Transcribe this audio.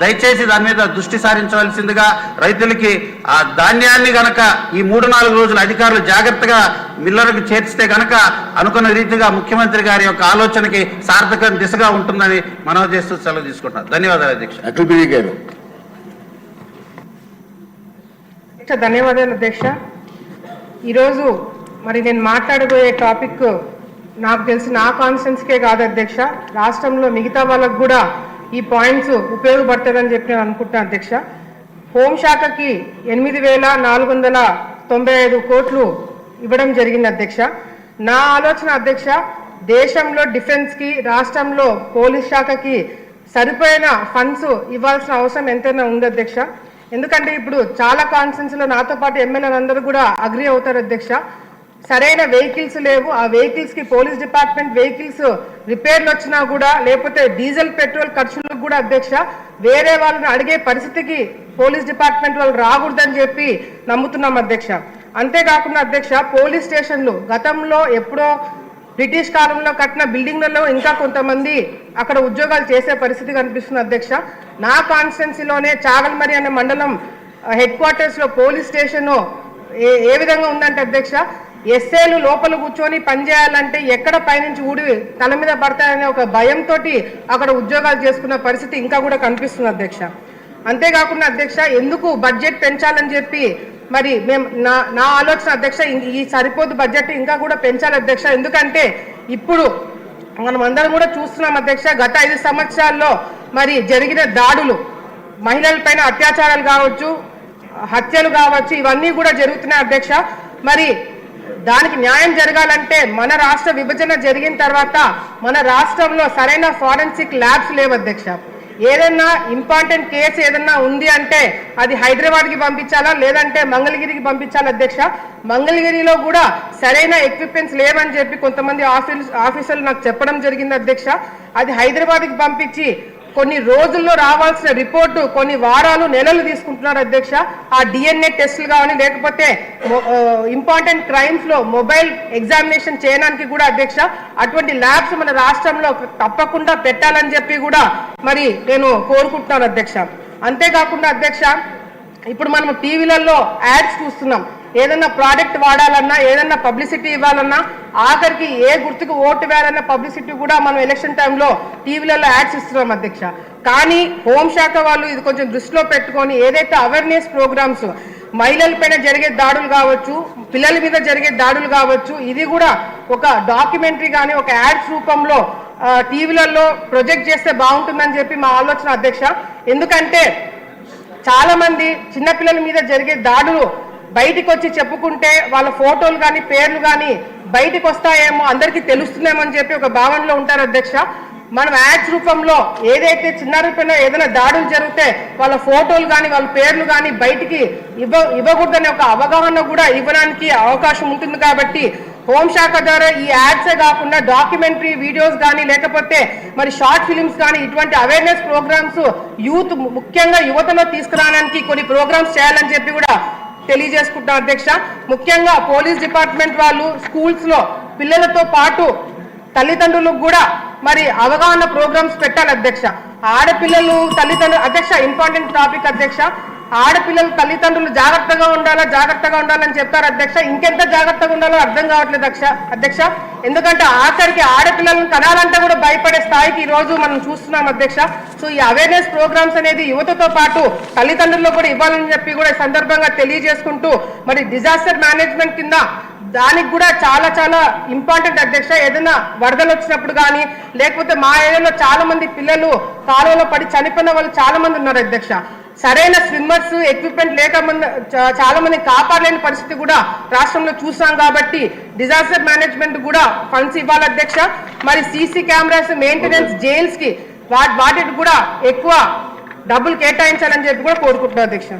దయచేసి దాని మీద దృష్టి సారించవలసిందిగా, రైతులకి ఆ ధాన్యాన్ని గనక ఈ 3-4 రోజులు అధికారులు జాగ్రత్తగా మిల్లర్కు చేర్చితే గనక అనుకున్న రీతిగా ముఖ్యమంత్రి గారి యొక్క ఆలోచనకి సార్థక దిశగా ఉంటుందని మనవి చేస్తూ సెలవు తీసుకుంటున్నాను. ధన్యవాదాలు అధ్యక్ష. ధన్యవాదాలు అధ్యక్ష. ఈరోజు మరి నేను మాట్లాడబోయే టాపిక్ నాకు తెలిసి నా కాన్స్టిట్యున్సీకే కాదు అధ్యక్ష, రాష్ట్రంలో మిగతా వాళ్ళకు కూడా ఈ పాయింట్స్ ఉపయోగపడతారని చెప్పి నేను అనుకుంటున్నాను అధ్యక్ష. హోంశాఖకి 8,495 కోట్లు ఇవ్వడం జరిగింది అధ్యక్ష. నా ఆలోచన అధ్యక్ష, దేశంలో డిఫెన్స్కి, రాష్ట్రంలో పోలీస్ శాఖకి సరిపోయిన ఫండ్స్ ఇవ్వాల్సిన అవసరం ఎంతైనా ఉంది అధ్యక్ష. ఎందుకంటే ఇప్పుడు చాలా కాన్స్టిట్యున్సీలో నాతో పాటు ఎమ్మెల్యేలు అందరూ కూడా అగ్రి అవుతారు అధ్యక్ష. సరైన వెహికల్స్ లేవు. ఆ వెహికల్స్కి పోలీస్ డిపార్ట్మెంట్ వెహికల్స్ రిపేర్లు వచ్చినా కూడా, లేకపోతే డీజిల్ పెట్రోల్ ఖర్చులకు కూడా అధ్యక్ష వేరే వాళ్ళని అడిగే పరిస్థితికి పోలీస్ డిపార్ట్మెంట్ వాళ్ళు రాకూడదని చెప్పి నమ్ముతున్నాం అధ్యక్ష. అంతేకాకుండా అధ్యక్ష, పోలీస్ స్టేషన్లు గతంలో ఎప్పుడో బ్రిటిష్ కాలంలో కట్టిన బిల్డింగ్లలో ఇంకా కొంతమంది అక్కడ ఉద్యోగాలు చేసే పరిస్థితి కనిపిస్తుంది అధ్యక్ష. నా కాన్స్టిట్యున్సీలోనే చాగల్మరి అనే మండలం హెడ్ క్వార్టర్స్లో పోలీస్ స్టేషన్ ఏ విధంగా ఉందంటే అధ్యక్ష, ఎస్ఏలు లోపల కూర్చొని పనిచేయాలంటే ఎక్కడ పైనుంచి ఊడి తల మీద పడతాయనే ఒక భయంతో అక్కడ ఉద్యోగాలు చేసుకున్న పరిస్థితి ఇంకా కూడా కనిపిస్తుంది అధ్యక్ష. అంతేకాకుండా అధ్యక్ష, ఎందుకు బడ్జెట్ పెంచాలని చెప్పి మరి మేము నా ఆలోచన అధ్యక్ష, ఈ సరిపోదు బడ్జెట్ ఇంకా కూడా పెంచాలి అధ్యక్ష. ఎందుకంటే ఇప్పుడు మనం అందరం కూడా చూస్తున్నాం అధ్యక్ష, గత 5 సంవత్సరాల్లో మరి జరిగిన దాడులు, మహిళలపైన అత్యాచారాలు కావచ్చు, హత్యలు కావచ్చు, ఇవన్నీ కూడా జరుగుతున్నాయి అధ్యక్ష. మరి దానికి న్యాయం జరగాలంటే మన రాష్ట్ర విభజన జరిగిన తర్వాత మన రాష్ట్రంలో సరైన ఫారెన్సిక్ ల్యాబ్స్ లేవు అధ్యక్ష. ఏదన్నా ఇంపార్టెంట్ కేసు ఏదన్నా ఉంది అంటే అది హైదరాబాద్కి పంపించాలా, లేదంటే మంగళగిరికి పంపించాలి అధ్యక్ష. మంగళగిరిలో కూడా సరైన ఎక్విప్మెంట్స్ లేవని చెప్పి కొంతమంది ఆఫీసర్లు నాకు చెప్పడం జరిగింది అధ్యక్ష. అది హైదరాబాద్కి పంపించి కొన్ని రోజుల్లో రావాల్సిన రిపోర్టు కొన్ని వారాలు నెలలు తీసుకుంటున్నారు అధ్యక్ష. ఆ డిఎన్ఏ టెస్టులు కానీ, లేకపోతే ఇంపార్టెంట్ క్రైమ్స్లో మొబైల్ ఎగ్జామినేషన్ చేయడానికి కూడా అధ్యక్ష అటువంటి ల్యాబ్స్ మన రాష్ట్రంలో తప్పకుండా పెట్టాలని చెప్పి కూడా మరి నేను కోరుకుంటున్నాను అధ్యక్ష. అంతేకాకుండా అధ్యక్ష, ఇప్పుడు మనం టీవీలలో యాడ్స్ చూస్తున్నాం. ఏదన్నా ప్రోడక్ట్ వాడాలన్నా, ఏదన్నా పబ్లిసిటీ ఇవ్వాలన్నా, ఆఖరికి ఏ గుర్తుకు ఓటు వేయాలన్న పబ్లిసిటీ కూడా మనం ఎలక్షన్ టైంలో టీవీలలో యాడ్స్ ఇస్తున్నాం అధ్యక్ష. కానీ హోంశాఖ వాళ్ళు ఇది కొంచెం దృష్టిలో పెట్టుకొని ఏదైతే అవేర్నెస్ ప్రోగ్రామ్స్, మహిళలపైన జరిగే దాడులు కావచ్చు, పిల్లల మీద జరిగే దాడులు కావచ్చు, ఇది కూడా ఒక డాక్యుమెంటరీ కానీ ఒక యాడ్స్ రూపంలో టీవీలలో ప్రొజెక్ట్ చేస్తే బాగుంటుందని చెప్పి మా ఆలోచన అధ్యక్ష. ఎందుకంటే చాలా మంది చిన్నపిల్లల మీద జరిగే దాడులు బయటికి వచ్చి చెప్పుకుంటే వాళ్ళ ఫోటోలు కానీ పేర్లు కానీ బయటికి వస్తాయేమో, అందరికీ తెలుస్తుందేమో అని చెప్పి ఒక భావనలో ఉంటారు అధ్యక్ష. మనం యాడ్స్ రూపంలో ఏదైతే చిన్నారులపైన ఏదైనా దాడులు జరిగితే వాళ్ళ ఫోటోలు కానీ వాళ్ళ పేర్లు కానీ బయటికి ఇవ్వకూడదనే ఒక అవగాహన కూడా ఇవ్వడానికి అవకాశం ఉంటుంది. కాబట్టి హోంశాఖ ద్వారా ఈ యాడ్సే కాకుండా డాక్యుమెంటరీ వీడియోస్ కానీ, లేకపోతే మరి షార్ట్ ఫిలిమ్స్ కానీ, ఇటువంటి అవేర్నెస్ ప్రోగ్రామ్స్ యూత్ ముఖ్యంగా యువతలో తీసుకురావడానికి కొన్ని ప్రోగ్రామ్స్ చేయాలని చెప్పి కూడా తెలియజేసుకుంటాం అధ్యక్ష. ముఖ్యంగా పోలీస్ డిపార్ట్మెంట్ వాళ్ళు స్కూల్స్లో పిల్లలతో పాటు తల్లిదండ్రులకు కూడా మరి అవగాహన ప్రోగ్రామ్స్ పెట్టాలి అధ్యక్ష. ఆడపిల్లలు తల్లిదండ్రులు అధ్యక్ష, ఇంపార్టెంట్ టాపిక్ అధ్యక్ష, ఆడపిల్లలు తల్లిదండ్రులు జాగ్రత్తగా ఉండాలని చెప్తారు అధ్యక్ష. ఇంకెంత జాగ్రత్తగా ఉండాలో అర్థం కావట్లేదు అధ్యక్ష. ఎందుకంటే ఆఖరికి ఆడపిల్లలను కనాలంటే కూడా భయపడే స్థాయికి ఈ రోజు మనం చూస్తున్నాం అధ్యక్ష. సో ఈ అవేర్నెస్ ప్రోగ్రామ్స్ అనేది యువతతో పాటు తల్లిదండ్రులకు కూడా ఇవ్వాలని చెప్పి కూడా ఈ సందర్భంగా తెలియజేసుకుంటూ, మరి డిజాస్టర్ మేనేజ్మెంట్ కింద దానికి కూడా చాలా చాలా ఇంపార్టెంట్ అధ్యక్ష. ఏదైనా వరదలు వచ్చినప్పుడు కానీ, లేకపోతే మా ఏరియాలో చాలా మంది పిల్లలు కాలువలో పడి చనిపోయిన వాళ్ళు చాలా మంది ఉన్నారు అధ్యక్ష. సరైన స్విమ్మర్స్ ఎక్విప్మెంట్ లేక చాలా మంది కాపాడలేని పరిస్థితి కూడా రాష్ట్రంలో చూసాం. కాబట్టి డిజాస్టర్ మేనేజ్మెంట్ కూడా ఫండ్స్ ఇవ్వాలి అధ్యక్ష. మరి సీసీ కెమెరాస్ మెయింటెనెన్స్, జైల్స్ కి వాటికి కూడా ఎక్కువ డబ్బులు కేటాయించాలని చెప్పి కూడా కోరుకుంటున్నాం అధ్యక్ష.